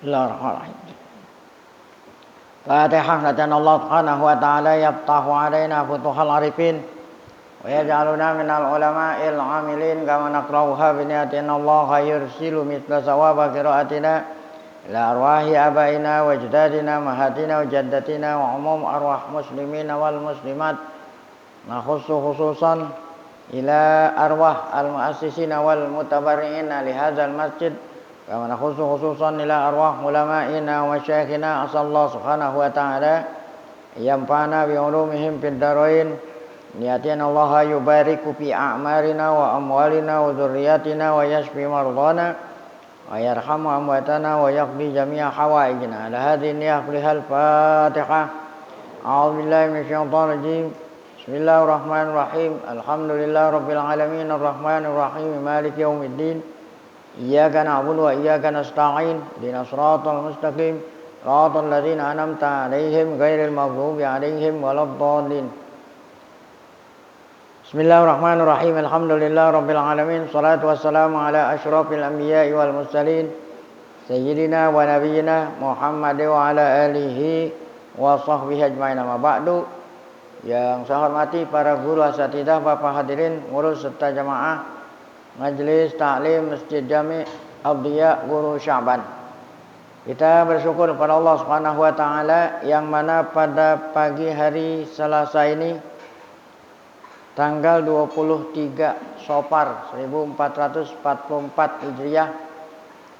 Bismillahirrahmanirrahim. Fatihah. Latihan Allah subhanahu wa ta'ala yaftahu alaina futuhal arifin wa yaj'aluna minal ulama'il amilin kama naqra'uha biniyatin Allah yursilu mithla sawaba qira'atina ila arwahi abaina wa ajdadina mahatina wa jaddatina wa umum arwah muslimina wal muslimat nakhussu khususan ila arwah al-muassisina wal mutabarri'ina li hadzal masjid kama nakhussu khususan ila arwah ulama'ina wa masyayikhina asallahu subhanahu wa ta'ala yanfa'ana bi ulumihim fid darain niyatina Allah yubariku fi a'marina wa amwalina wa dzurriyyatina wa yashfi mardana wa yarhamu amwatana wa yaqdi jami'a hawaijina ala hadhihi niyah lihal fatihah. A'udzu billahi minasyaitonir rajim. Bismillahirrahmanirrahim. Alhamdulillahi rabbil alamin arrahmanir rahim maliki yaumiddin. Iyyaka na'budu wa iyyaka nasta'in ihdinas siratal mustaqim siratal ladzina an'amta 'alaihim ghairil maghdubi 'alaihim waladdallin. Bismillahirrahmanirrahim. Alhamdulillahi rabbil alamin. Shalatu wassalamu ala asyrafil anbiya'i wal mursalin sayyidina wa nabiyyina Muhammad wa ala alihi wa sahbihi ajmain. Amma ba'du. Yang saya hormati para guru asatidzah, Bapak hadirin, ngurus serta jamaah Majelis Ta'lim Masjid Jami' Abdiya Guru Sya'ban. Kita bersyukur kepada Allah Subhanahu wa taala yang mana pada pagi hari Selasa ini tanggal 23 Safar 1444 Hijriah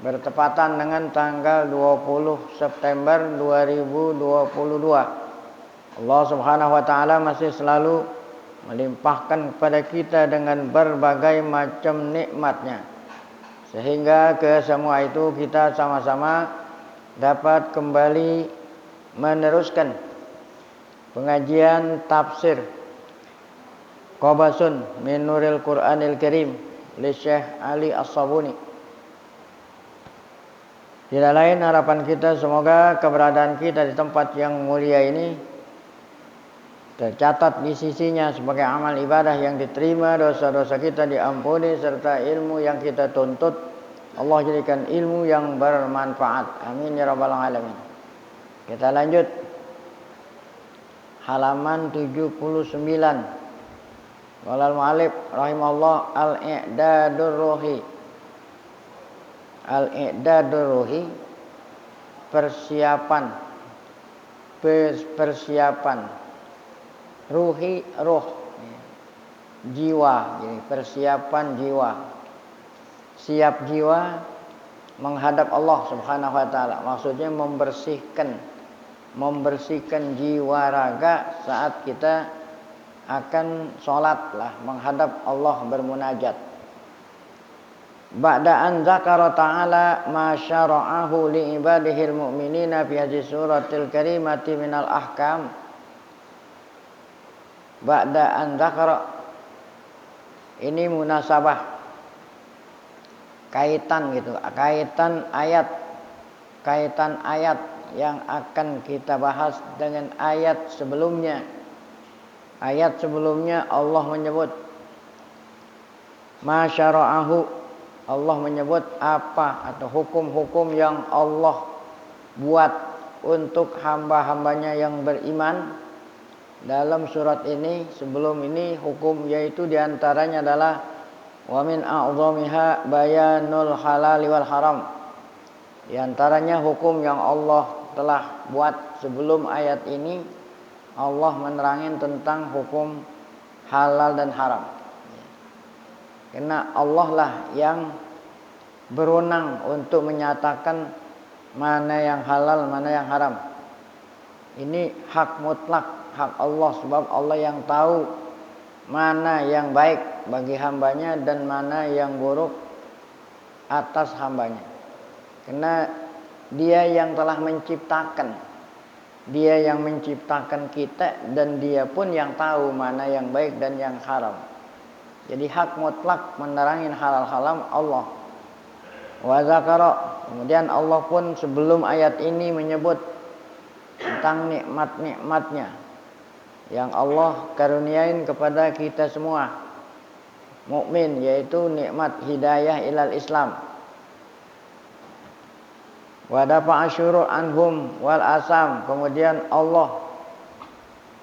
bertepatan dengan tanggal 20 September 2022. Allah Subhanahu wa taala masih selalu melimpahkan kepada kita dengan berbagai macam nikmatnya, sehingga ke semua itu kita sama-sama dapat kembali meneruskan pengajian tafsir Qabasun min Nuril Qur'anil Karim oleh Syekh Ali As-Sabuni. Tidak lain harapan kita semoga keberadaan kita di tempat yang mulia ini tercatat di sisinya sebagai amal ibadah yang diterima, dosa-dosa kita diampuni, serta ilmu yang kita tuntut Allah jadikan ilmu yang bermanfaat. Amin ya rabbal alamin. Kita lanjut halaman 79. Qala al-mu'allif rahimahullah al-i'dadur ruhi. Al-i'dadur ruhi, persiapan ruhi, ruh, jiwa, jadi persiapan jiwa, siap jiwa menghadap Allah Subhanahu wa taala. Maksudnya membersihkan jiwa raga saat kita akan sholat lah, menghadap Allah bermunajat. Ba'da an zakara ta'ala ma syara'ahu li ibadihil mu'minina fi hadhihi suratil karimati minal ahkam. Ba'da an dzakara, ini munasabah, kaitan gitu, kaitan ayat yang akan kita bahas dengan ayat sebelumnya. Ayat sebelumnya Allah menyebut ma syara'ahu, Allah menyebut apa atau hukum-hukum yang Allah buat untuk hamba-hambanya yang beriman. Dalam surat ini, sebelum ini hukum yaitu diantaranya adalah wa min a'dhamiha bayanul halal wal haram. Diantaranya hukum yang Allah telah buat sebelum ayat ini, Allah menerangin tentang hukum halal dan haram. Karena Allah lah yang berwenang untuk menyatakan mana yang halal, mana yang haram. Ini hak mutlak, hak Allah, sebab Allah yang tahu mana yang baik bagi hambanya dan mana yang buruk atas hambanya. Karena Dia yang telah menciptakan, Dia yang menciptakan kita, dan Dia pun yang tahu mana yang baik dan yang haram. Jadi hak mutlak menerangin halal haram Allah. Wa zakara, kemudian Allah pun sebelum ayat ini menyebut tentang nikmat-nikmatnya yang Allah karuniain kepada kita semua mukmin, yaitu nikmat hidayah ilal Islam. Wa dafa'a syuru' anhum wal asam. Kemudian Allah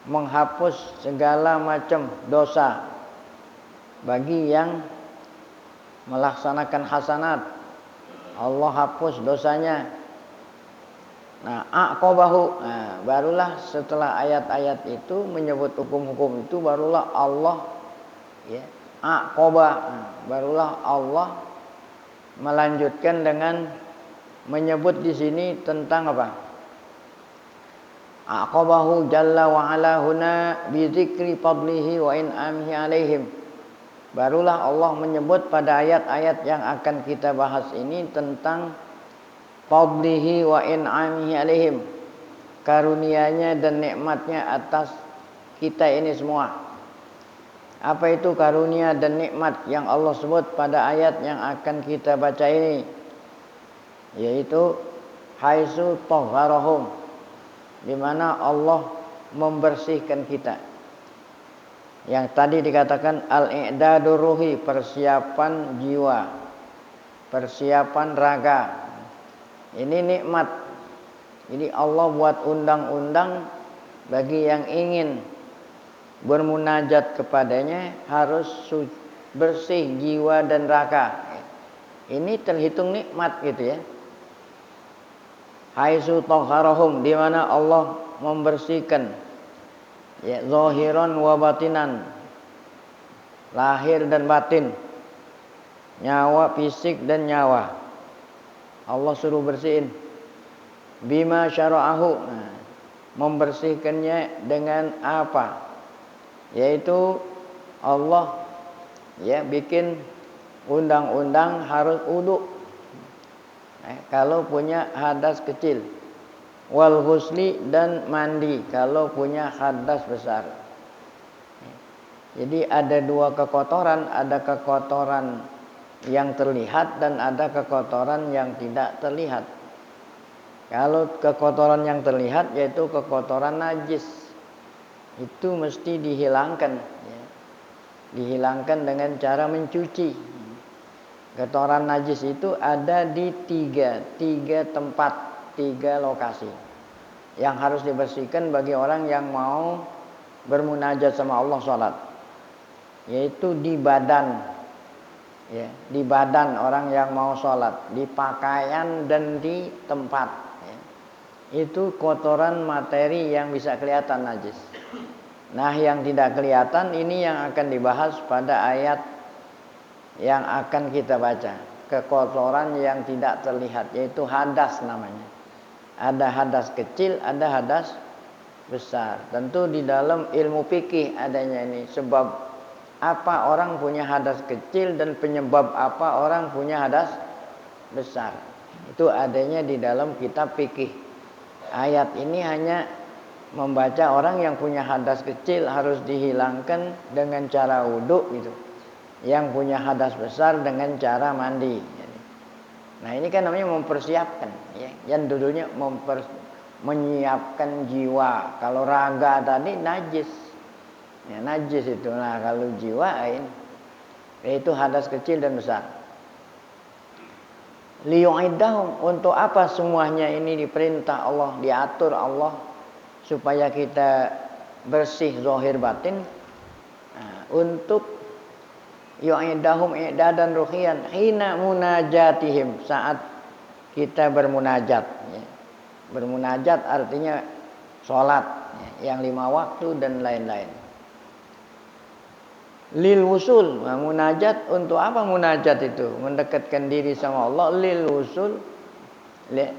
menghapus segala macam dosa bagi yang melaksanakan hasanat. Allah hapus dosanya. Nah, aqabahu. Nah, barulah setelah ayat-ayat itu menyebut hukum-hukum itu, barulah Allah ya, aqaba. Nah, barulah Allah melanjutkan dengan menyebut di sini tentang apa? Aqabahu jalla wa ala huna bi dzikri fadlihi wa in'amihi alaihim. Barulah Allah menyebut pada ayat-ayat yang akan kita bahas ini tentang fadlihi wa in'amihi alaihim, karunia-Nya dan nikmatnya atas kita ini semua. Apa itu karunia dan nikmat yang Allah sebut pada ayat yang akan kita baca ini? Yaitu haitsu tahharahum, di mana Allah membersihkan kita. Yang tadi dikatakan al-i'dadur ruhi, persiapan jiwa, persiapan raga. Ini nikmat. Jadi Allah buat undang-undang bagi yang ingin bermunajat kepadanya harus bersih jiwa dan raga. Ini terhitung nikmat gitu ya. Haitsu tahharahum, di mana Allah membersihkan ya, zahiran wa batinan, lahir dan batin, nyawa fisik dan nyawa. Allah suruh bersihin. Bima syara'ahu, nah, membersihkannya dengan apa? Yaitu Allah ya bikin undang-undang harus wudu. Kalau punya hadas kecil, wal ghusli, dan mandi kalau punya hadas besar. Jadi ada dua kekotoran, ada kekotoran yang terlihat dan ada kekotoran yang tidak terlihat. Kalau kekotoran yang terlihat yaitu kekotoran najis, itu mesti dihilangkan ya. Dihilangkan dengan cara mencuci. Kotoran najis itu ada di tiga tempat, 3 lokasi yang harus dibersihkan bagi orang yang mau bermunajat sama Allah sholat. Yaitu di badan ya, di badan orang yang mau sholat, di pakaian dan di tempat ya. Itu kotoran materi yang bisa kelihatan najis. Nah, yang tidak kelihatan ini yang akan dibahas pada ayat yang akan kita baca. Kekotoran yang tidak terlihat, yaitu hadas namanya. Ada hadas kecil, ada hadas besar. Tentu di dalam ilmu fikih adanya ini. Sebab apa orang punya hadas kecil dan penyebab apa orang punya hadas besar. Itu adanya di dalam kitab fikih. Ayat ini hanya membaca orang yang punya hadas kecil harus dihilangkan dengan cara wudu gitu. Yang punya hadas besar dengan cara mandi. Nah, ini kan namanya mempersiapkan ya. Yang dulunya menyiapkan jiwa. Kalau raga tadi najis. Ya, najis itu. Nah, kalau jiwa ini yaitu hadas kecil dan besar. Liyu'iddahum, untuk apa semuanya ini diperintah Allah, diatur Allah supaya kita bersih zahir batin. Nah, untuk yu'idahum i'dadan ruhiyan hina munajatihim, saat kita bermunajat ya. Bermunajat artinya sholat ya, yang 5 waktu dan lain-lain. Lil wusul, nah, munajat untuk apa munajat itu? Mendekatkan diri sama Allah. Lil wusul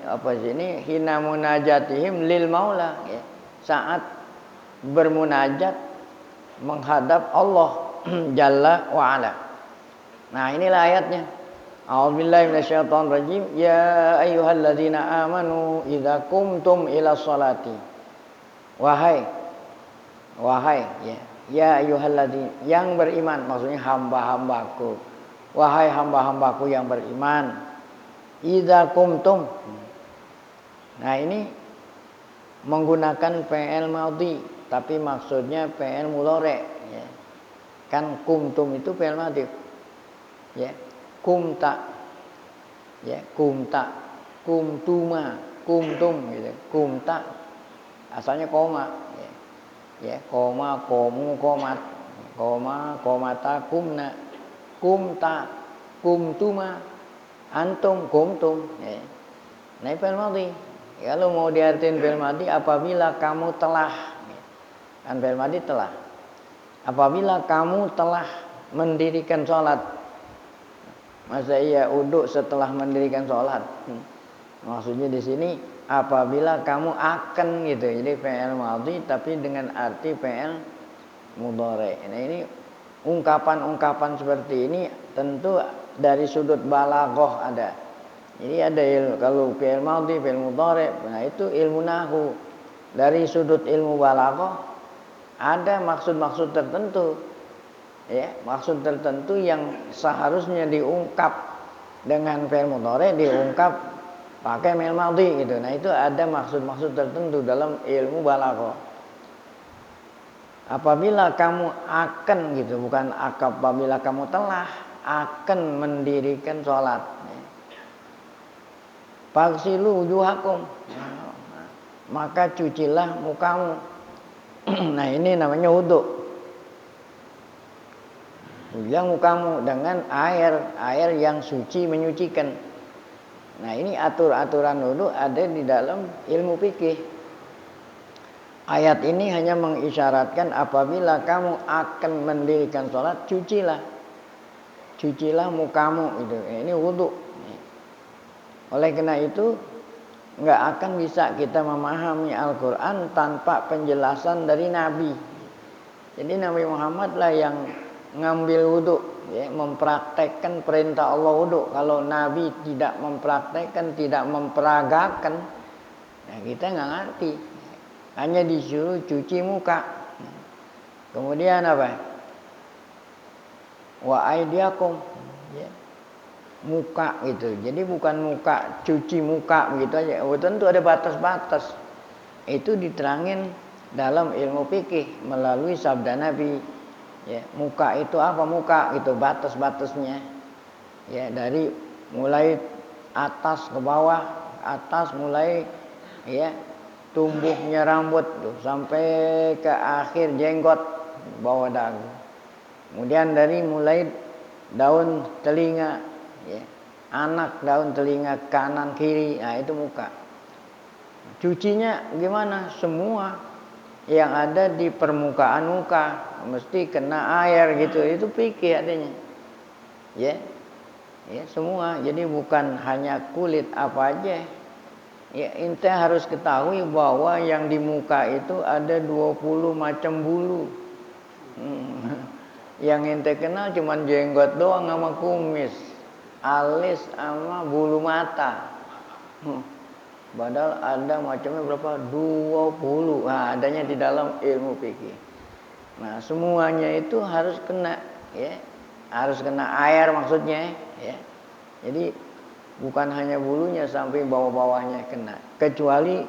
apa sini hina munajatihim lil maula ya. Saat bermunajat menghadap Allah Jalla wa ala. Nah, inilah ayatnya. A'udzubillahi minasyaitonir rajim. Ya ayyuhalladzina amanu idza qumtum ila sholati. Wahai ya. Ya ayyuhalladzina, yang beriman, maksudnya hamba-hambaku. Wahai hamba-hambaku yang beriman. Idza qumtum. Nah, ini menggunakan fi'il madhi, tapi maksudnya fi'il mudhari ya. Kan kumtum itu fi'il madhi. Ya, kumta. Ya, kumta. kumtuma, kumtum gitu. Kumta asalnya koma ya. Ya, koma, komu, komat. Koma, komata, kumna. Kumta, kumtuma, antum, kumtum ya. Nah, fi'il madhi. Kalau mau diartikan fi'il madhi apabila kamu telah, kan fi'il madhi telah. Apabila kamu telah mendirikan sholat. Masa iya uduk setelah mendirikan sholat? Maksudnya di sini apabila kamu akan gitu. Jadi fi'il madhi tapi dengan arti fi'il mudhari. Nah, ini ungkapan-ungkapan seperti ini tentu dari sudut balaghah ada. Jadi ada kalau fi'il madhi, fi'il mudhari, nah itu ilmu nahwu. Dari sudut ilmu balaghah ada maksud-maksud tertentu. Ya, maksud tertentu yang seharusnya diungkap dengan fi'il mudhari diungkap pakai fi'il madhi gitu. Nah, itu ada maksud-maksud tertentu dalam ilmu balaghah. Apabila kamu akan gitu, bukan apabila kamu telah akan mendirikan sholat. Faghsilu wujuhakum. Maka cucilah mukamu. Nah, ini namanya wudu. Cucilah mukamu dengan air yang suci menyucikan. Nah, ini aturan wudu ada di dalam ilmu fikih. Ayat ini hanya mengisyaratkan apabila kamu akan mendirikan sholat, cucilah mukamu itu. Ini wudu. Oleh karena itu nggak akan bisa kita memahami Al-Quran tanpa penjelasan dari Nabi. Jadi Nabi Muhammad lah yang ngambil wudu, ya, mempraktekkan perintah Allah wudu. Kalau Nabi tidak mempraktekkan, tidak memperagakan, ya kita nggak ngerti. Hanya disuruh cuci muka. Kemudian apa? Wa aidiakum, ya. Muka gitu. Jadi bukan muka, cuci muka begitu aja. Tentu ada batas-batas. Itu diterangin dalam ilmu fikih melalui sabda Nabi. Ya, muka itu apa muka? Itu batas-batasnya. Ya, dari mulai atas ke bawah, atas mulai ya tumbuhnya rambut tuh, sampai ke akhir jenggot bawah dagu. Kemudian dari mulai daun telinga, ya, anak daun telinga kanan kiri, nah itu muka. Cucinya gimana? Semua yang ada di permukaan muka mesti kena air gitu. Itu fikih adanya. Ya. Ya, semua. Jadi bukan hanya kulit apa aja. Ya, ente harus ketahui bahwa yang di muka itu ada 20 macam bulu. Yang ente kenal cuma jenggot doang sama kumis, alis sama bulu mata. Padahal ada macamnya berapa? 20. Nah, adanya di dalam ilmu fikih. Nah, semuanya itu harus kena, ya. Harus kena air maksudnya, ya. Jadi bukan hanya bulunya sampai bawah-bawahnya kena. Kecuali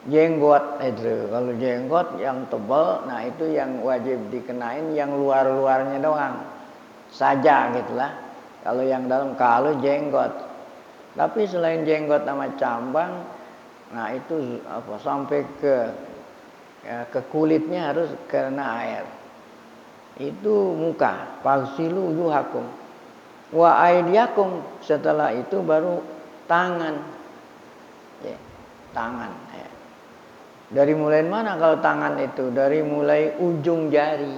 jenggot itu. Kalau jenggot yang tebal, nah itu yang wajib dikenain, yang luar-luarnya doang saja gitulah. Kalau yang dalam, kalau jenggot. Tapi selain jenggot sama cambang, nah itu apa sampai ke kulitnya harus kena air. Itu muka. Faghsilu wujuhakum wa aydiyakum. Setelah itu baru tangan. Ya, tangan. Ya. Dari mulai mana kalau tangan itu? Dari mulai ujung jari.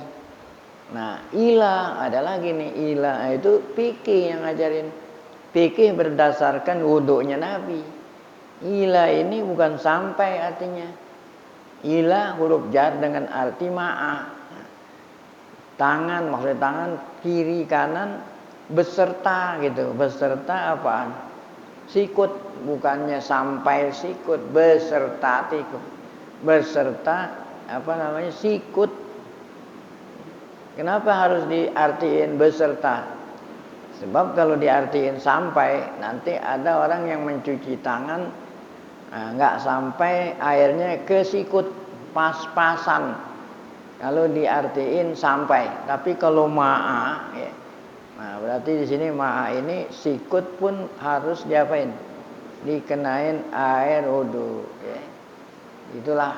Nah, ila ada lagi nih ila. Nah, itu fikih yang ngajarin. Fikih berdasarkan wudunya Nabi. Ila ini bukan sampai artinya. Ila huruf jar dengan arti ma'a. Tangan, maksudnya tangan kiri kanan beserta gitu. Beserta apaan? Sikut, bukannya sampai sikut, beserta tikut. Beserta apa namanya? Sikut. Kenapa harus diartiin beserta? Sebab kalau diartiin sampai, nanti ada orang yang mencuci tangan nggak sampai airnya ke sikut, pas-pasan. Kalau diartiin sampai, tapi kalau ma'a, ya, nah berarti di sini ma'a ini sikut pun harus diapain? dikenain air wudu. Ya. Itulah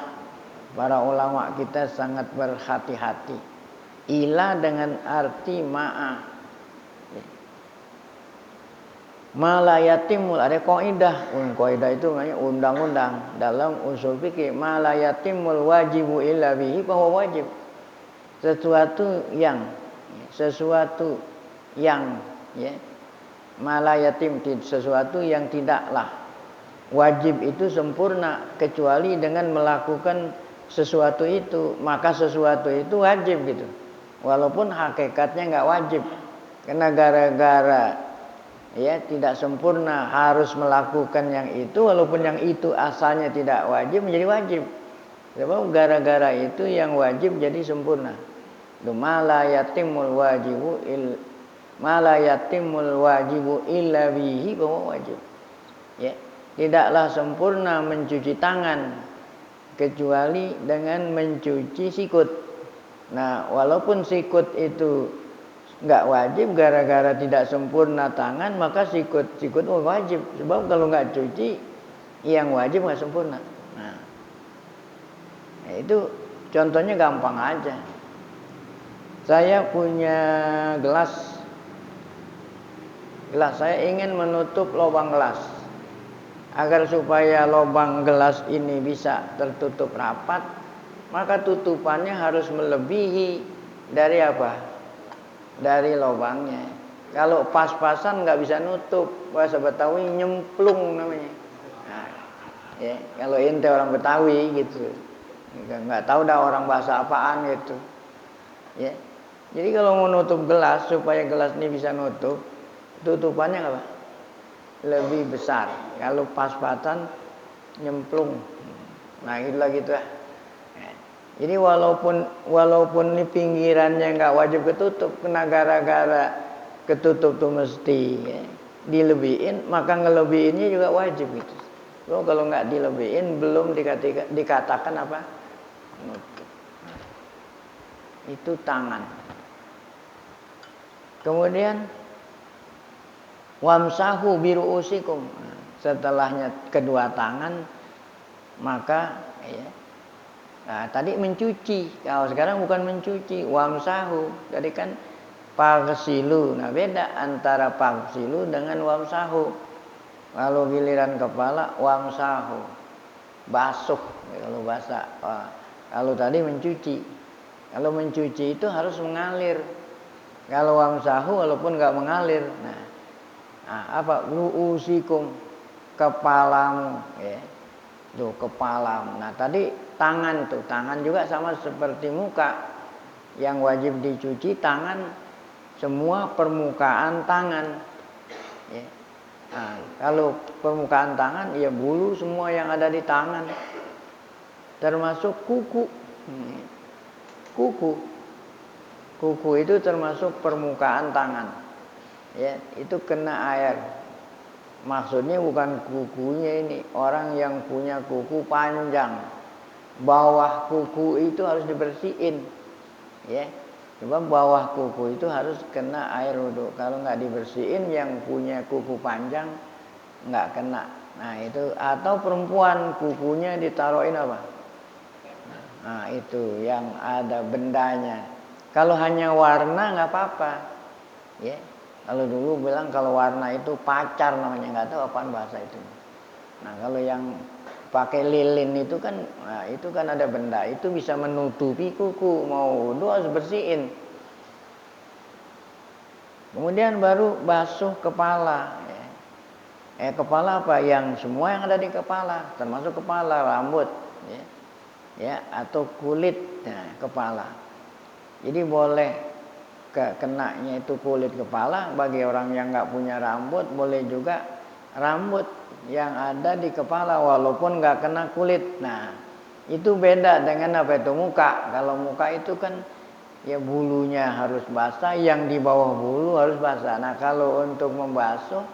para ulama kita sangat berhati-hati. Ila dengan arti ma'a. Ya. Ma la yatimul, ada kaidah. Kaidah itu namanya undang-undang dalam usul fikih. Ma la yatimul wajibu illa bihi bahwa wajib. Sesuatu yang ya, ma la yatim, sesuatu yang tidaklah wajib itu sempurna kecuali dengan melakukan sesuatu itu, maka sesuatu itu wajib gitu. Walaupun hakikatnya enggak wajib. Karena gara-gara ya tidak sempurna harus melakukan yang itu, walaupun yang itu asalnya tidak wajib menjadi wajib. Sebab gara-gara itu yang wajib jadi sempurna. Ma la yatimul wajibu illa bihi bahwa wajib. Ya, tidaklah sempurna mencuci tangan kecuali dengan mencuci sikut. Nah, walaupun sikut itu enggak wajib, gara-gara tidak sempurna tangan maka sikut wajib. Sebab kalau enggak cuci yang wajib enggak sempurna. Nah, itu contohnya gampang aja. Saya punya gelas saya ingin menutup lubang gelas. Agar supaya lubang gelas ini bisa tertutup rapat, maka tutupannya harus melebihi dari apa? Dari lubangnya. Kalau pas-pasan nggak bisa nutup, bahasa Betawi nyemplung namanya. Nah, ya, kalau ente orang Betawi gitu, nggak tahu dah orang bahasa apaan gitu. Ya. Jadi kalau mau nutup gelas, supaya gelas ini bisa nutup, tutupannya apa? Lebih besar. Kalau pas-pasan nyemplung. Nah, itulah gitu lah. Jadi walaupun ini pinggirannya nggak wajib ketutup, kena gara-gara ketutup tuh mesti ya, dilebihin, maka ngelebihinnya juga wajib gitu. So, kalau nggak dilebihin belum dikatakan apa? Nutup. Itu tangan. Kemudian wamsahu biruusikum. Setelahnya kedua tangan maka ya. Nah, tadi mencuci. Kalau sekarang bukan mencuci, wamsahu. Tadi kan paghsilu. Nah, beda antara paghsilu dengan wamsahu. Kalau giliran kepala wamsahu. Basuh kalau bahasa. Kalau tadi mencuci. Kalau mencuci itu harus mengalir. Kalau wamsahu walaupun enggak mengalir. Nah, apa ruusikum, kepalamu ya. Tuh kepalamu. Nah, tadi tangan tuh. Tangan juga sama seperti muka. Yang wajib dicuci tangan, semua permukaan tangan. Ya. Nah, kalau permukaan tangan ya bulu semua yang ada di tangan. Termasuk kuku. Kuku itu termasuk permukaan tangan. Ya, itu kena air. Maksudnya bukan kukunya ini, orang yang punya kuku panjang. Bawah kuku itu harus dibersihin. Ya. Coba bawah kuku itu harus kena air wudu. Kalau enggak dibersihin yang punya kuku panjang enggak kena. Nah, itu atau perempuan kukunya ditaruhin apa? Nah, itu yang ada bendanya. Kalau hanya warna nggak apa-apa, ya. Kalau dulu bilang kalau warna itu pacar namanya, nggak tahu apaan bahasa itu. Nah, kalau yang pakai lilin itu kan, nah itu kan ada benda, itu bisa menutupi kuku, mau wudu harus bersihin. Kemudian baru basuh kepala. Ya. Kepala apa? Yang semua yang ada di kepala, termasuk kepala, rambut, ya, atau kulit, nah, kepala. Jadi boleh kenanya itu kulit kepala bagi orang yang nggak punya rambut, boleh juga rambut yang ada di kepala walaupun nggak kena kulit. Nah, itu beda dengan apa itu muka. Kalau muka itu kan ya bulunya harus basah, yang di bawah bulu harus basah. Nah, kalau untuk membasuh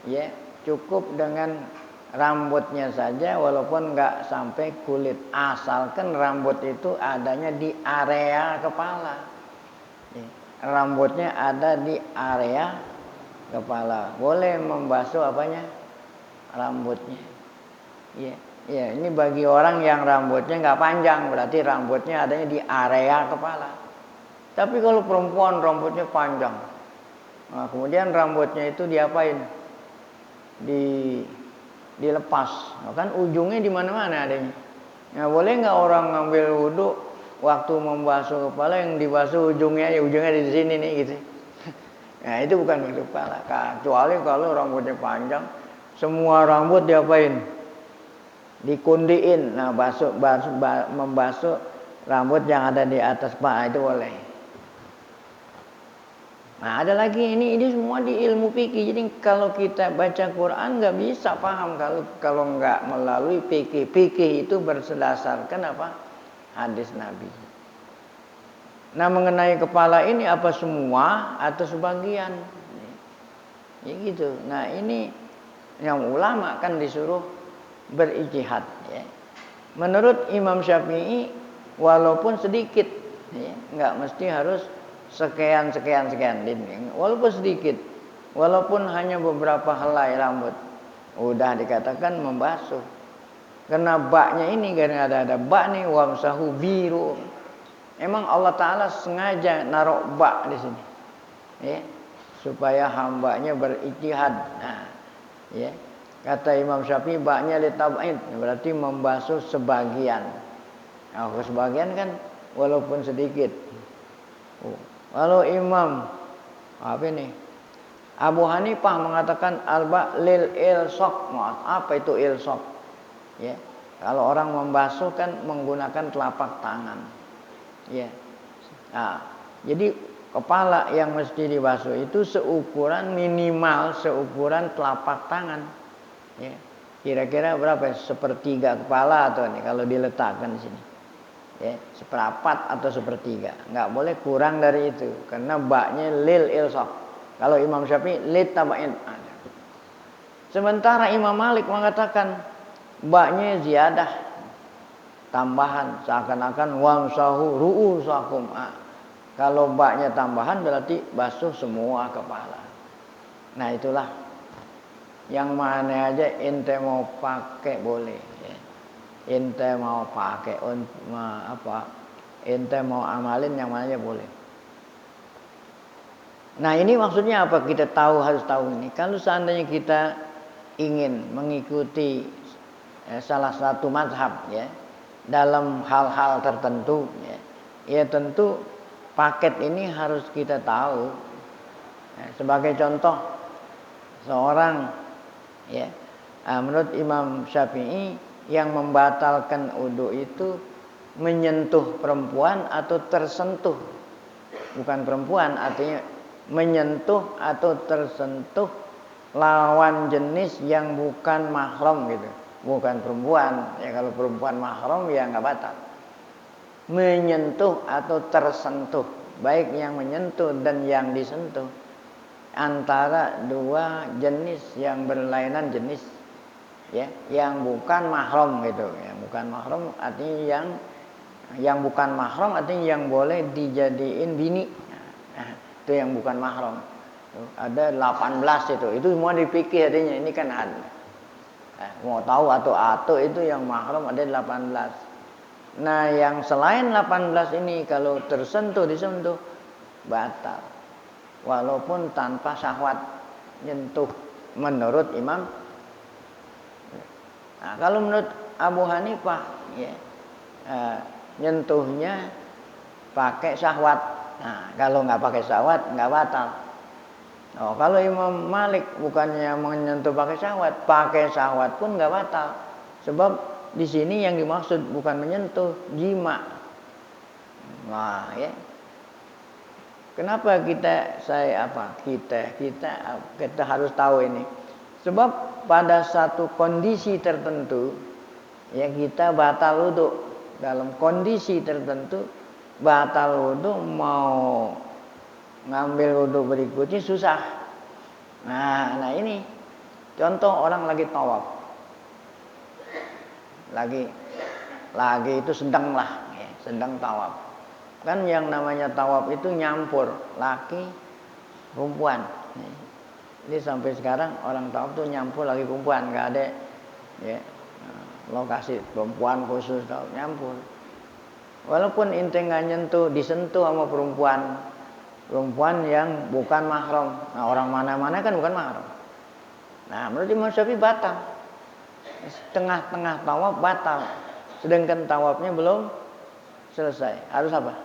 ya cukup dengan rambutnya saja walaupun nggak sampai kulit, asalkan rambut itu adanya di area kepala. Rambutnya ada di area kepala. Boleh membasuh apanya? rambutnya. Ya, ya ini bagi orang yang rambutnya nggak panjang, berarti rambutnya adanya di area kepala. Tapi kalau perempuan rambutnya panjang, nah, kemudian rambutnya itu diapain? Dilepas, nah, kan ujungnya di mana-mana adanya. Nah, boleh nggak orang ngambil wudhu waktu membasuh kepala yang dibasuh ujungnya di sini nih gitu. Nah itu bukan basuh kepala, kecuali kalau rambutnya panjang, semua rambut diapain? Dikundiin. Nah membasuh rambut yang ada di atas kepala itu boleh. Nah ada lagi ini semua di ilmu fikih. Jadi kalau kita baca Quran nggak bisa paham kalau nggak melalui fikih. Fikih itu berdasarkan apa? Hadis Nabi. Nah mengenai kepala ini apa semua atau sebagian? Ya gitu. Nah ini yang ulama kan disuruh berijtihad. Ya. Menurut Imam Syafi'i walaupun sedikit, ya, nggak mesti harus sekian. Walaupun sedikit, walaupun hanya beberapa helai rambut, udah dikatakan membasuh. Karena baknya ini karena ada bak nih wamsahu biru. Emang Allah Ta'ala sengaja naruh bak di sini, ya, supaya hambanya berijtihad. Nah, ya, kata Imam Syafi'i baknya litab'id, berarti membasuh sebagian. Nah, sebagian kan walaupun sedikit. Kalau Imam apa ini? Abu Hanifah mengatakan alba lil ilsaq. Apa itu ilsaq? Ya, kalau orang membasuh kan menggunakan telapak tangan. Ya. Nah, jadi kepala yang mesti dibasuh itu seukuran minimal seukuran telapak tangan. Ya. Kira-kira berapa? Sepertiga kepala atau nih kalau diletakkan di sini. Ya, seperapat atau sepertiga. Nggak boleh kurang dari itu karena baknya lil ilsaq. Kalau Imam Syafi'i lit tabain. Sementara Imam Malik mengatakan baknya ziyadah, tambahan, seakan-akan wamsahu ru'usakum. Kalau baknya tambahan berarti basuh semua kepala. Nah itulah yang mana aja ente mau pakai boleh, ya. Ente mau pakai ente mau amalin yang mana aja boleh. Nah ini maksudnya apa? Kita harus tahu ini. Kalau seandainya kita ingin mengikuti salah satu mazhab, ya, dalam hal-hal tertentu, ya tentu paket ini harus kita tahu. Sebagai contoh, seorang, ya, menurut Imam Syafi'i yang membatalkan wudu itu menyentuh perempuan atau tersentuh. Bukan perempuan, artinya menyentuh atau tersentuh lawan jenis yang bukan mahram gitu. Bukan perempuan, ya kalau perempuan mahram ya nggak batal. Menyentuh atau tersentuh, baik yang menyentuh dan yang disentuh, antara dua jenis yang berlainan jenis, ya, yang bukan mahram gitu. Yang bukan mahram artinya yang bukan mahram artinya yang boleh dijadiin bini. Nah, itu yang bukan mahram. Ada 18 itu semua dipikir artinya ini kan ada. Mau tahu atau itu yang mahram ada 18. Nah yang selain 18 ini kalau disentuh batal, walaupun tanpa syahwat nyentuh menurut Imam. Nah kalau menurut Abu Hanifah, ya, nyentuhnya pakai syahwat. Nah kalau nggak pakai syahwat nggak batal. Oh, kalau Imam Malik bukannya menyentuh pakai syahwat pun nggak batal. Sebab di sini yang dimaksud bukan menyentuh, jima. Nah, ya. Kenapa kita harus tahu ini? Sebab pada satu kondisi tertentu, ya kita batal wudu. Dalam kondisi tertentu batal wudu, mau ngambil wudu berikutnya susah. Nah ini contoh orang lagi tawaf, lagi itu sedang tawaf. Kan yang namanya tawaf itu nyampur laki perempuan. Jadi sampai sekarang orang Tawaf tuh nyampur lagi perempuan, nggak ada ya lokasi perempuan khusus Tawaf nyampur. Walaupun ente nggak nyentuh, disentuh sama perempuan yang bukan mahram. Nah orang mana-mana kan bukan mahram. Nah menurut Imam Syafi'i batal. Tengah-tengah tawaf batal. Sedangkan tawafnya belum selesai. Harus apa?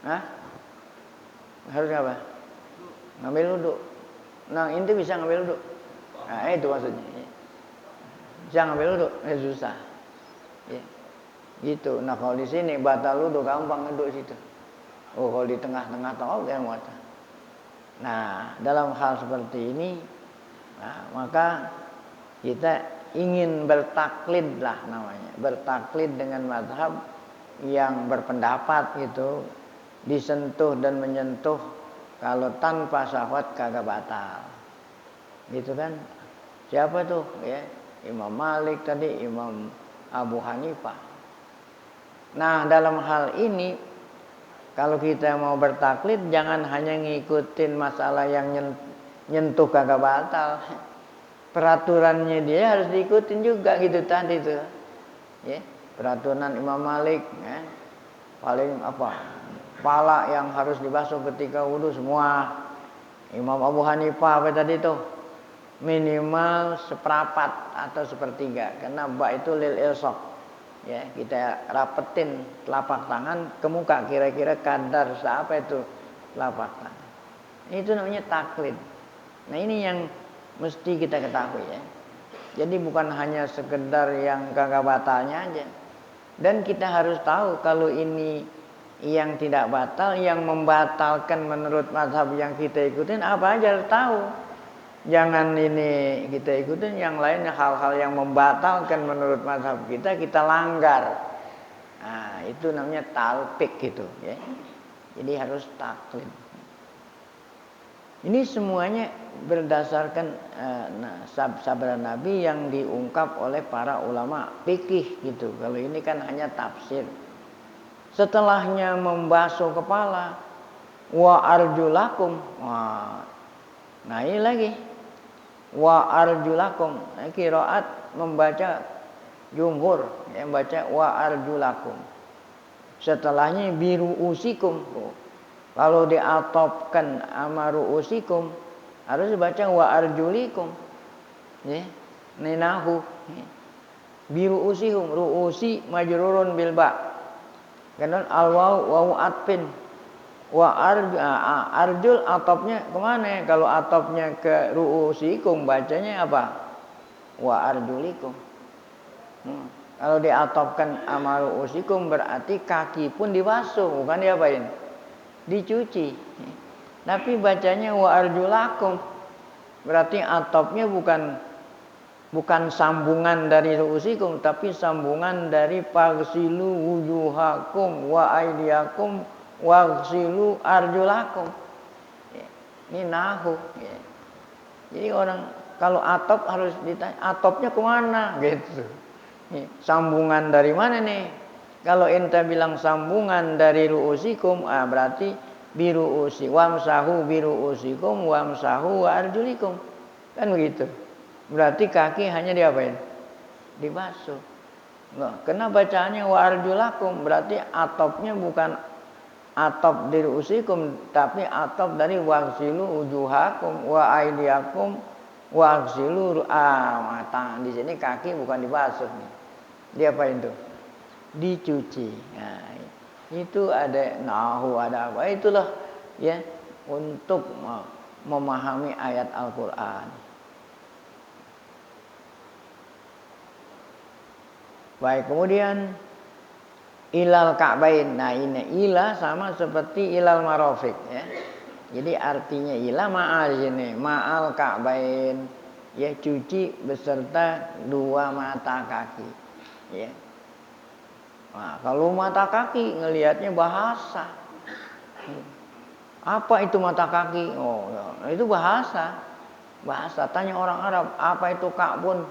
Hah? Harus apa? Ngambil wudhu. Nah inti bisa ngambil wudhu. Nah itu maksudnya. Bisa ngambil wudhu, susah. Ya. Gitu. Nah kalau di sini batal wudhu gampang ngeduk situ. Oh kalau di tengah-tengah tawaf yang batal. Nah dalam hal seperti ini, nah, maka kita ingin bertaklid lah namanya, bertaklid dengan mazhab yang berpendapat gitu, disentuh dan menyentuh kalau tanpa syahwat kagak batal. Gitu kan? Siapa tuh? Ya, Imam Malik tadi, Imam Abu Hanifah. Nah, dalam hal ini kalau kita mau bertaklid jangan hanya ngikutin masalah yang nyentuh kagak batal. Peraturannya dia harus diikutin juga gitu tadi tuh. Ya, peraturan Imam Malik ya. Paling apa? Kepala yang harus dibasuh ketika wudu semua. Imam Abu Hanifah apa tadi tuh? Minimal seperempat atau sepertiga karena bak itu lil ilsaq. Ya, kita rapetin telapak tangan ke muka kira-kira kadar seapa itu telapak tangan. Itu namanya taklid. Nah, ini yang mesti kita ketahui ya. Jadi bukan hanya sekedar yang kagak batalnya aja. Dan kita harus tahu kalau ini yang tidak batal, yang membatalkan menurut mazhab yang kita ikutin apa aja harus tahu. Jangan ini kita ikutin, yang lainnya hal-hal yang membatalkan menurut mazhab kita langgar. Nah, itu namanya talpik gitu ya. Jadi harus taklid. Ini semuanya berdasarkan sabda Nabi yang diungkap oleh para ulama fikih gitu. Kalau ini kan hanya tafsir. Setelahnya membasuh kepala, wa arjulakum. Nah ini lagi. Wa arjulakum. Nah, qiraat membaca jumhur yang baca wa arjulakum. Setelahnya biru usikum. Kalau diatopkan amaru usikum harus dibaca wa arjulikum. Ya. Ninahu. Ya. Biru usihum ruusi majrurun bil ba. Karena al wawu atfin. Wa arjul atopnya kemana? Kalau atopnya ke ruusikum bacanya apa? Wa arjulikum. Kalau diatopkan amaru usikum berarti kaki pun dibasuh, bukan diapain? Dicuci. Tapi bacanya wa arjulakum. Berarti atopnya bukan sambungan dari ruusikum, tapi sambungan dari fagsilu wujuhakum wa aydiyakum wagsilu arjulakum. Ini nahu. Jadi orang kalau atop harus ditanya atopnya kemana gitu. Sambungan dari mana nih? Kalau ente bilang sambungan dari ruusikum, berarti biruusi wamsahu biruusikum wamsahu wa arjulikum. Kan begitu. Berarti kaki hanya diapain? Dibasuh. Nah, kena bacaannya wa arjulakum berarti atopnya bukan atop dari usikum tapi atop dari wagsilu ujuhakum wa aidiakum wagsilu mata. Di sini kaki bukan dibasuh nih. Diapain tuh? Dicuci. Nah, itu ada nahu, ada apa? Itulah ya untuk memahami ayat Al-Qur'an. Baik, kemudian ilal ka'bain. Nah, ini ila sama seperti ilal marafiq ya. Jadi artinya ila ma'al sini, ma'al ka'bain. Ya, cuci beserta dua mata kaki. Ya. Nah, kalau mata kaki ngelihatnya bahasa. Apa itu mata kaki? Oh, itu bahasa. Bahasa. Tanya orang Arab, apa itu ka'bun?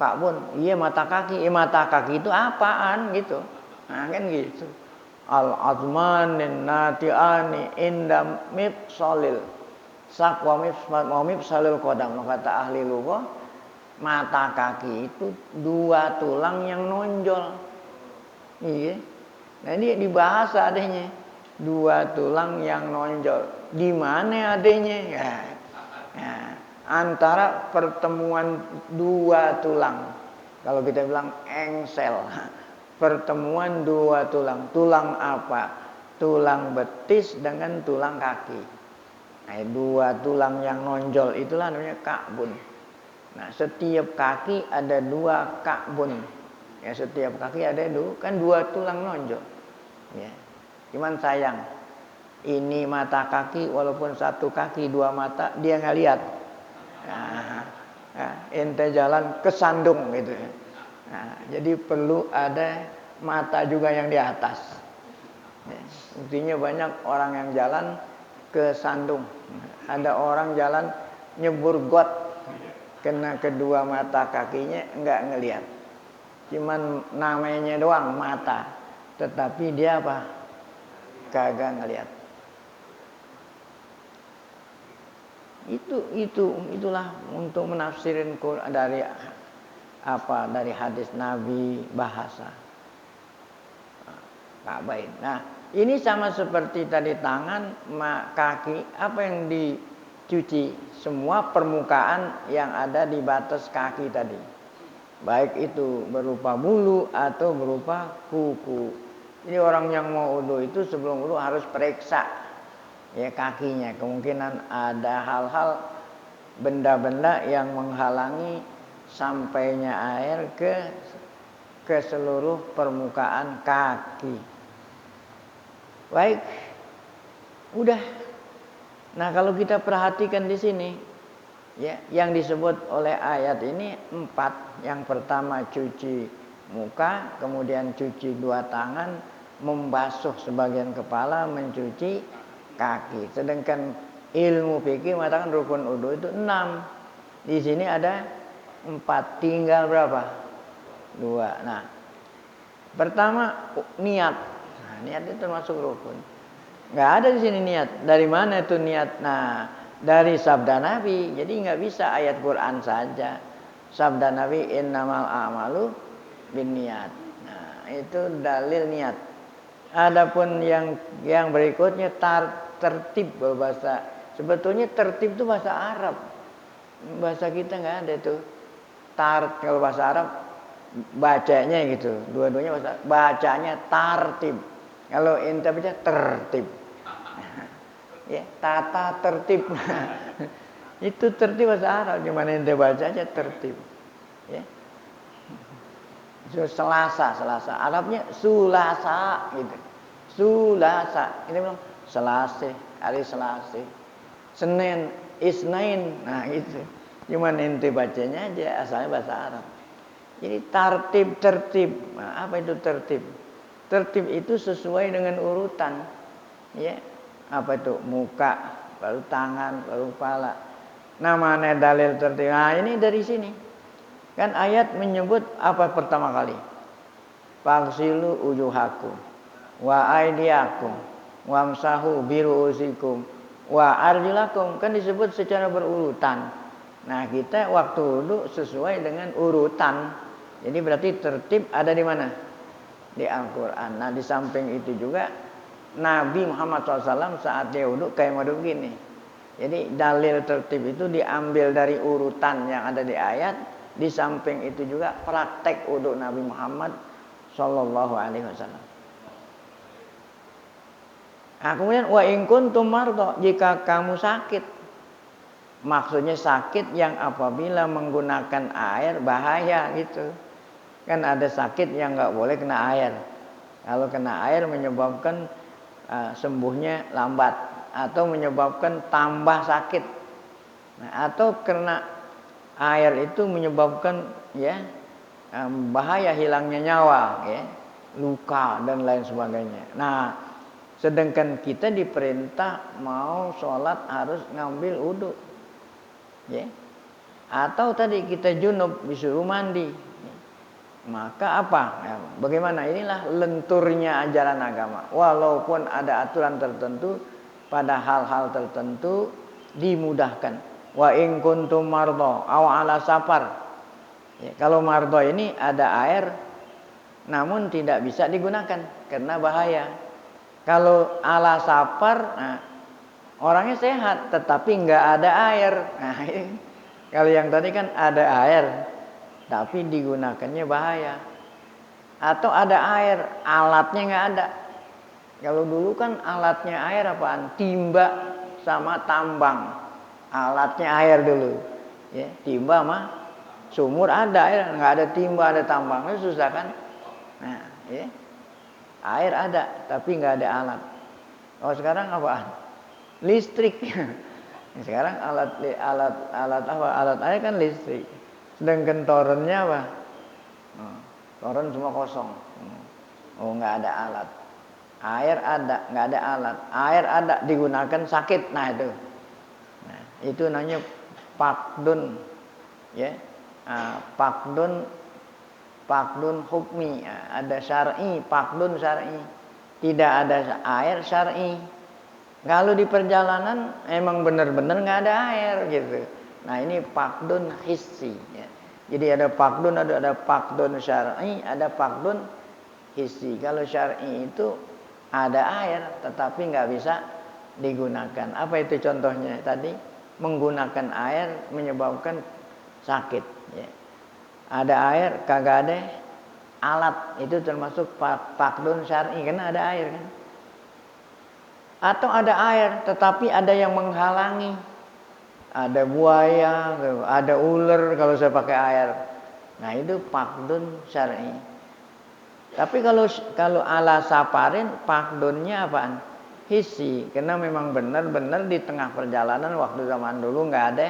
Ka'bun, iya mata kaki. Mata kaki itu apaan gitu? Nah, kan gitu. Al-azmanin nati'ani indam mifsolil sak wa mifsalul qadam. Kata ahli lughah, mata kaki itu dua tulang yang nonjol. Iya. Nah ini dibahas adanya dua tulang yang nonjol. Di mana adanya? Ya. Nah, antara pertemuan dua tulang. Kalau kita bilang engsel. Pertemuan dua tulang. Tulang apa? Tulang betis dengan tulang kaki. Nah, dua tulang yang nonjol itulah namanya ka'bun. Nah, setiap kaki ada dua ka'bun. Ya, setiap kaki ada dua tulang nonjol. Ya. Cuman sayang, ini mata kaki walaupun satu kaki dua mata dia nggak lihat. Nah, ente jalan kesandung gitu. Nah, jadi perlu ada mata juga yang di atas. Ya, buktinya banyak orang yang jalan kesandung. Ada orang jalan nyebur got, kena kedua mata kakinya nggak ngelihat. Cuman namanya doang mata, tetapi dia apa? Kagak ngelihat. Itulah untuk menafsirin Quran dari hadis Nabi bahasa. Baik. Nah, ini sama seperti tadi tangan, kaki, apa yang dicuci? Semua permukaan yang ada di batas kaki tadi. Baik itu berupa bulu atau berupa kuku. Jadi orang yang mau wudu itu sebelum wudu harus periksa ya kakinya. Kemungkinan ada hal-hal benda-benda yang menghalangi sampainya air ke seluruh permukaan kaki. Baik. Udah. Nah, kalau kita perhatikan di sini ya, yang disebut oleh ayat ini 4. Yang pertama cuci muka, kemudian cuci dua tangan, membasuh sebagian kepala, mencuci kaki. Sedangkan ilmu fikih mengatakan rukun wudu itu 6. Di sini ada 4, tinggal berapa? 2. Nah, pertama niat. Nah, niat itu termasuk rukun. Nggak ada di sini niat. Dari mana itu niat? Nah, dari sabda Nabi. Jadi nggak bisa ayat Quran saja. Sabda Nabi innamal a'malu binniat. Nah, itu dalil niat. Adapun yang berikutnya tertib bahasa. Sebetulnya tertib itu bahasa Arab. Bahasa kita nggak ada itu. Kalau bahasa Arab bacanya gitu. Dua-duanya bacanya tartib. Kalau ente baca tertib. Ya, tata tertib. Itu tertib bahasa Arab, gimana ente bacanya tertib. Ya. Selasa. Arabnya sulasa gitu. Sulasa. Ini bilang selasa, hari Selasa. Senin, Isnain. Nah, itu. Cuman ente bacanya aja asalnya bahasa Arab. Jadi tertib. Nah, apa itu tertib? Tertib itu sesuai dengan urutan. Ya. Apa itu? Muka, baru tangan, baru kepala. Namanya dalil tertib. Nah, ini dari sini. Kan ayat menyebut apa pertama kali? Faghsilu wujuhakum wa aydiyakum wamsahu biru'usikum wa arjulakum. Kan disebut secara berurutan. Nah, kita waktu wudu sesuai dengan urutan. Jadi berarti tertib ada di mana? Di Al-Quran. Nah, di samping itu juga Nabi Muhammad SAW saat dia wudu kayak model begini. Jadi dalil tertib itu diambil dari urutan yang ada di ayat. Di samping itu juga praktek wudu Nabi Muhammad SAW. Nah, kemudian wa in kuntum mardha, jika kamu sakit. Maksudnya sakit yang apabila menggunakan air bahaya gitu. Kan ada sakit yang nggak boleh kena air. Kalau kena air menyebabkan sembuhnya lambat atau menyebabkan tambah sakit. Nah, atau kena air itu menyebabkan ya bahaya hilangnya nyawa, ya, luka dan lain sebagainya. Nah, sedangkan kita diperintah mau sholat harus ngambil wudu, ya. Atau tadi kita junub disuruh mandi. Maka apa? Ya, bagaimana? Inilah lenturnya ajaran agama. Walaupun ada aturan tertentu pada hal-hal tertentu dimudahkan. Wa in kuntum mardha aw ala safar. Ya, kalau mardha ini ada air namun tidak bisa digunakan karena bahaya. Kalau ala safar, nah, orangnya sehat tetapi nggak ada air. Nah, kalau yang tadi kan ada air tapi digunakannya bahaya. Atau ada air, alatnya nggak ada. Kalau dulu kan alatnya air apaan? Timba sama tambang. Alatnya air dulu. Ya, timba mah sumur ada air, nggak ada timba, ada tambang, itu susah kan? Nah, ya. Air ada, tapi nggak ada alat. Oh sekarang apaan? Listrik. Sekarang alat apa? Alat air kan listrik. Sedangkan torennya apa? Toren semua kosong. Oh nggak ada alat. Air ada, nggak ada alat. Air ada digunakan sakit. Nah itu. Nah, itu namanya pakdun. Ya. Pakdun hukmi. Ada syar'i, pakdun syar'i. Tidak ada air syar'i. Kalau di perjalanan emang benar-benar nggak ada air gitu. Nah ini pakdun hissi. Ya. Jadi ada pakdun syar'i, ada pakdun hissi. Kalau syar'i itu ada air tetapi nggak bisa digunakan. Apa itu contohnya tadi? Menggunakan air menyebabkan sakit. Ya. Ada air, kagak ada alat, itu termasuk pakdun syar'i karena ada air kan. Atau ada air tetapi ada yang menghalangi. Ada buaya, ada ular kalau saya pakai air. Nah itu pakdun syar'i. Tapi kalau ala safarin pakdunnya apaan? Hissi. Karena memang benar-benar di tengah perjalanan waktu zaman dulu nggak ada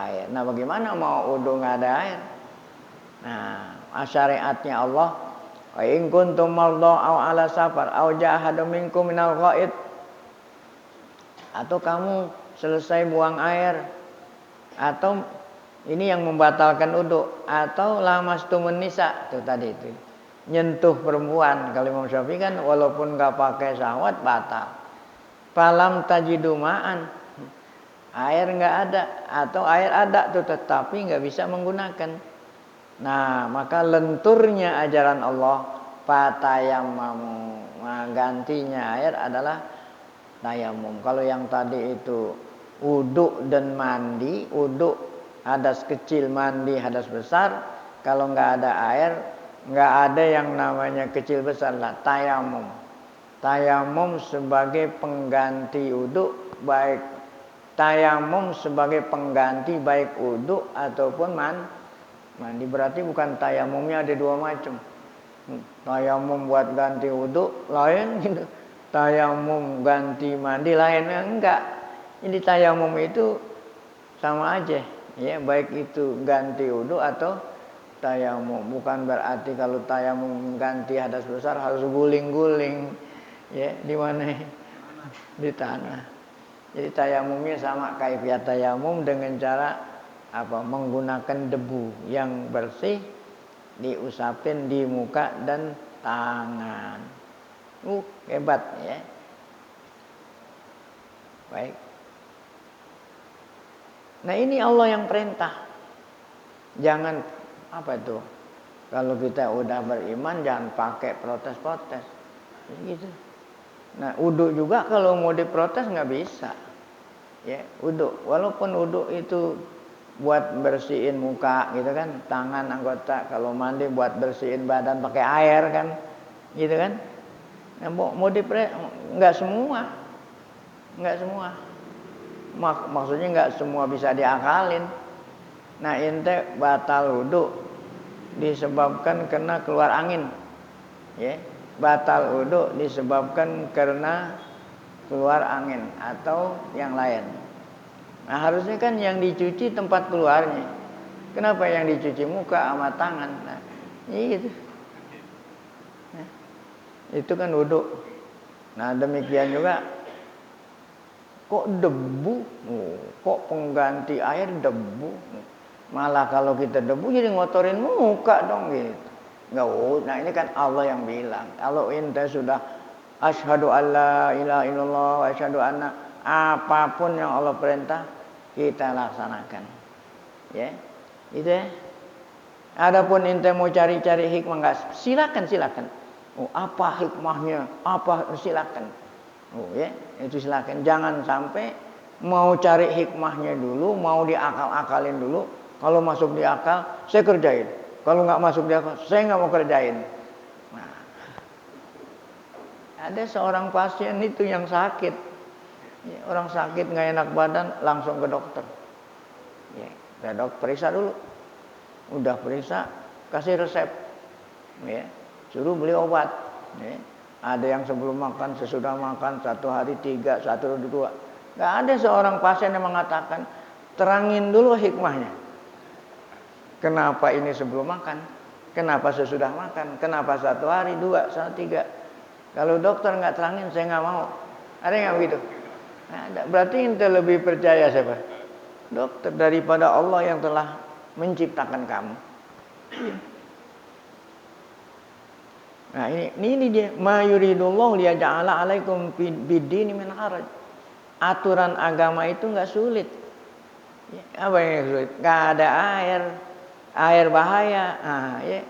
air. Nah bagaimana mau wudu nggak ada air? Nah syariatnya Allah. Wa in kuntum mardha aw ala safar aw jaa ahadun minkum minal ghaid. Atau kamu selesai buang air, atau ini yang membatalkan wudu, atau lamastumun nisa, itu tadi itu nyentuh perempuan. Kalau Imam Syafi'i kan walaupun nggak pakai syahwat batal. Falam tajidu ma'an, air nggak ada, atau air ada tuh tetapi nggak bisa menggunakan. Nah maka lenturnya ajaran Allah fatayammamu, gantinya air adalah tayamum. Kalau yang tadi itu wudu dan mandi, wudu hadas kecil, mandi hadas besar. Kalau nggak ada air, nggak ada yang namanya kecil besar lah. Tayamum, tayamum sebagai pengganti wudu, baik tayamum sebagai pengganti baik wudu ataupun mandi. Berarti bukan tayamumnya ada dua macam. Tayamum buat ganti wudu lain gitu. Tayamum ganti mandi lainnya enggak. Jadi tayamum itu sama aja ya, baik itu ganti wudu atau tayamum. Bukan berarti kalau tayamum ganti hadas besar harus guling-guling ya, di mana? Di tanah. Jadi tayamumnya sama kaifiyat tayamum dengan cara apa? Menggunakan debu yang bersih diusapin di muka dan tangan. Hebat ya. Baik. Nah ini Allah yang perintah. Jangan apa itu? Kalau kita udah beriman jangan pakai protes-protes. Gitu. Nah wudu juga kalau mau diprotes nggak bisa. Ya wudu. Walaupun wudu itu buat bersihin muka gitu kan, tangan anggota. Kalau mandi buat bersihin badan pakai air kan, gitu kan. Nah, mau nggak semua, maksudnya nggak semua bisa diakalin. Nah ente batal wudu disebabkan karena keluar angin, ya. Batal wudu disebabkan karena keluar angin atau yang lain. Nah harusnya kan yang dicuci tempat keluarnya. Kenapa yang dicuci muka sama tangan? Nah, gitu. Itu kan wudu. Nah demikian juga kok debu, kok pengganti air debu. Malah kalau kita debu jadi ngotorin muka dong gitu. Enggak, nah ini kan Allah yang bilang. Kalau ente sudah asyhadu alla ilaha illallah wa asyhadu anna apapun yang Allah perintah kita laksanakan. Ya. Gitu ya. Adapun ente mau cari-cari hikmah enggak, silakan. Oh, apa hikmahnya? Apa silakan. Oh ya, itu silakan. Jangan sampai mau cari hikmahnya dulu, mau diakal-akalin dulu. Kalau masuk di akal, saya kerjain. Kalau nggak masuk di akal, saya nggak mau kerjain. Nah, ada seorang pasien itu yang sakit. Ya, orang sakit nggak enak badan, langsung ke dokter. Ya, ke dokter periksa dulu. Udah periksa, kasih resep. Ya, suruh beli obat. Ya. Ada yang sebelum makan, sesudah makan, 1 hari 3, 1 hari 2. Gak ada seorang pasien yang mengatakan, terangin dulu hikmahnya. Kenapa ini sebelum makan? Kenapa sesudah makan? Kenapa 1 hari, 2, 1, 3? Kalau dokter nggak terangin, saya nggak mau. Ada yang begitu? Nah, ada. Berarti ente lebih percaya siapa? Dokter daripada Allah yang telah menciptakan kamu. Nah ini dia. Ma yuridullahu liyaj'ala 'alaikum bid-dini min haraj. Aturan agama itu enggak sulit. Ya, apa yang sulit? Enggak ada air bahaya. Nah, ya.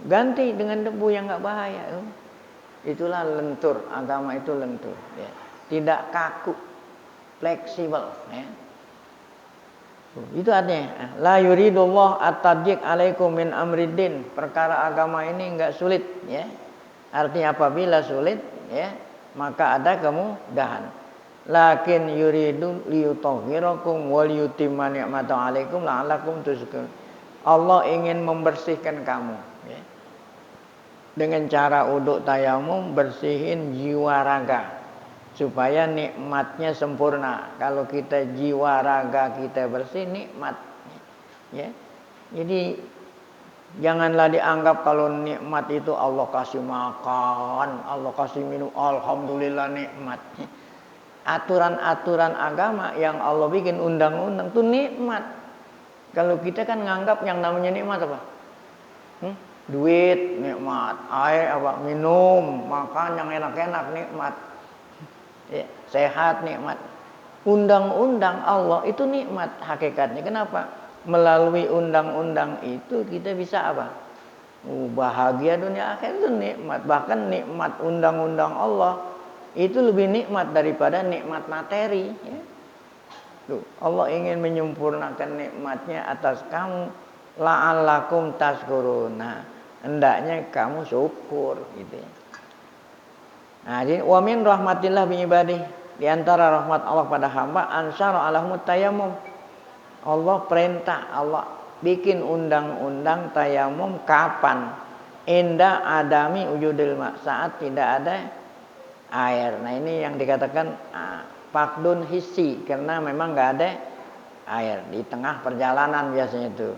Ganti dengan debu yang enggak bahaya. Itulah lentur, agama itu lentur. Ya. Tidak kaku, fleksibel. Ya. Itu artinya la yuridullah at-tadyiq alaikum min amriddin. Perkara agama ini enggak sulit ya. Artinya apabila sulit ya, maka ada kemudahan. Lakin yuridu liyutahhirakum wa liyutimma ni'matahu alaikum la'allakum tashkurun. Allah ingin membersihkan kamu ya. Dengan cara uduk tayamum bersihin jiwa raga. Supaya nikmatnya sempurna. Kalau kita jiwa raga kita bersih, nikmat. Ya. Jadi janganlah dianggap kalau nikmat itu Allah kasih makan, Allah kasih minum, alhamdulillah nikmat. Aturan-aturan agama yang Allah bikin undang-undang itu nikmat. Kalau kita kan nganggap yang namanya nikmat apa? Duit nikmat, air apa? Minum, makan yang enak-enak nikmat. Ya, sehat nikmat. Undang-undang Allah itu nikmat hakikatnya. Kenapa? Melalui undang-undang itu kita bisa apa? Bahagia dunia akhir itu nikmat. Bahkan nikmat undang-undang Allah itu lebih nikmat daripada nikmat materi. Ya. Tuh, Allah ingin menyempurnakan nikmatnya atas kamu. La'allakum tashkurun. Nah, hendaknya kamu syukur gitu ya. Nah, jadi wa min rahmatillah bi ibadihi, di antara rahmat Allah pada hamba ansara alahumut tayammum. Allah perintah, Allah bikin undang-undang tayamum kapan? Inda adami wujudil ma, saat tidak ada air. Nah, ini yang dikatakan faqdun hissi, karena memang enggak ada air di tengah perjalanan biasanya itu.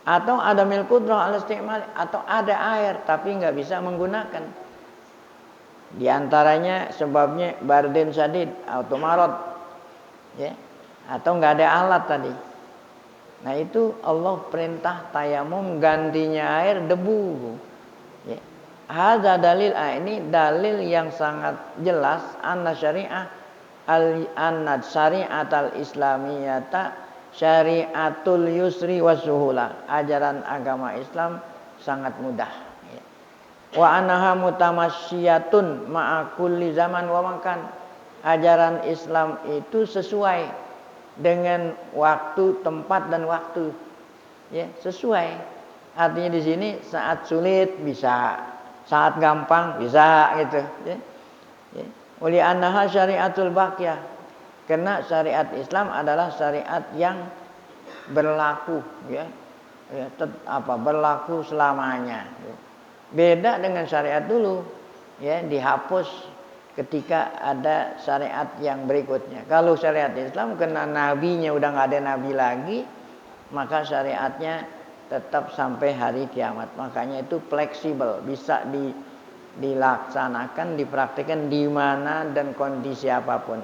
Atau ada adamil qudrah al istimal, atau ada air tapi enggak bisa menggunakan. Di antaranya sebabnya bardin syadid atau marad ya, atau enggak ada alat tadi. Nah, itu Allah perintah tayamum gantinya air debu ya. Hadza dalil, ini dalil yang sangat jelas anna syariah anna syariatal islamiyata syariatul yusri wasuhula. Ajaran agama Islam sangat mudah. Wa anaha mutamasyiyatun ma'a kulli zaman wa makan. Ajaran Islam itu sesuai dengan waktu, tempat dan waktu. Ya, sesuai. Artinya di sini saat sulit bisa, saat gampang bisa gitu, ya. Ya. Wali anaha syariatul baqiyah. Karena syariat Islam adalah syariat yang berlaku ya. Ya, berlaku selamanya. Ya. Beda dengan syariat dulu ya, dihapus ketika ada syariat yang berikutnya. Kalau syariat Islam kena nabinya udah nggak ada nabi lagi, maka syariatnya tetap sampai hari kiamat. Makanya itu fleksibel, bisa dilaksanakan, dipraktikkan di mana dan kondisi apapun.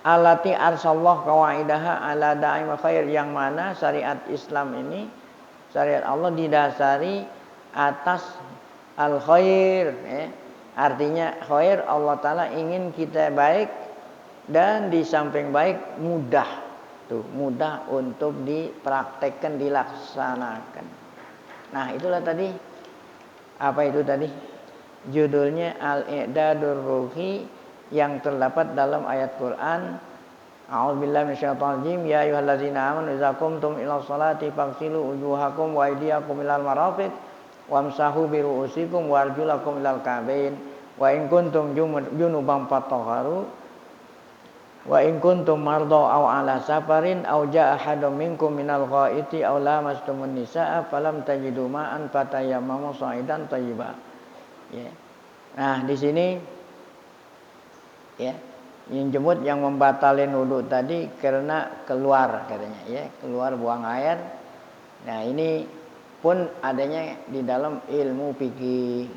Allati arsallahu qawaidaha ala da'im khair, yang mana syariat Islam ini, syariat Allah didasari atas al-khair ya. Artinya khair, Allah Ta'ala ingin kita baik dan di samping baik mudah untuk dipraktekkan, dilaksanakan. Nah, itulah tadi apa itu tadi? Judulnya Al-I'dadur Ruhi yang terdapat dalam ayat Quran. A'udzubillahi minasyaitonir rajim. Ya ayyuhallazina amanu idza qumtum ilas salati faghsilu wujuhakum wa aydiyakum ilal marafiq wamsahu bi ru'usikum wa arjulakum ilal ka'bayn wa in kuntum junuban fatahharu wa in kuntum marda aw ala safarin aw jaa ahadun minkum minal ghaiti aw lamastumun nisaa falam tajidu ma'an fatayammamu sa'idan thayyiba. Ya. Nah, di sini ya, yang jemut yang membatalin wudu tadi karena keluar katanya ya, keluar buang air. Nah, ini pun adanya di dalam ilmu fikih.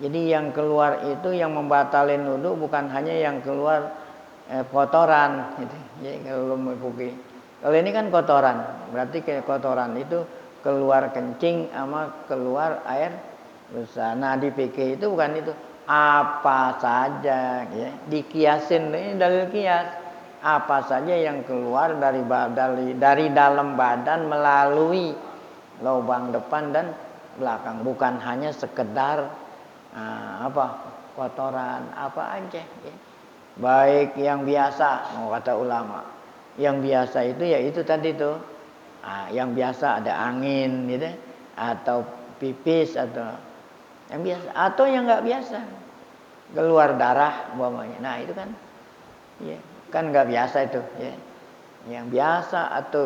Jadi yang keluar itu yang membatalin wudu bukan hanya yang keluar kotoran gitu. Jadi kalau fikih. Kalau ini kan kotoran, berarti kayak kotoran itu keluar kencing sama keluar air besar. Nah, di fikih itu bukan itu. Apa saja ya, dikiasin, ini dalil kias. Apa saja yang keluar dari dalam badan melalui lubang depan dan belakang, bukan hanya sekedar kotoran apa aja ya. Baik yang biasa, mau kata ulama, yang biasa itu ya itu tadi tuh, yang biasa ada angin gitu, atau pipis atau yang biasa, atau yang nggak biasa, keluar darah umpamanya. Nah itu kan, ya kan nggak biasa itu, ya. Yang biasa atau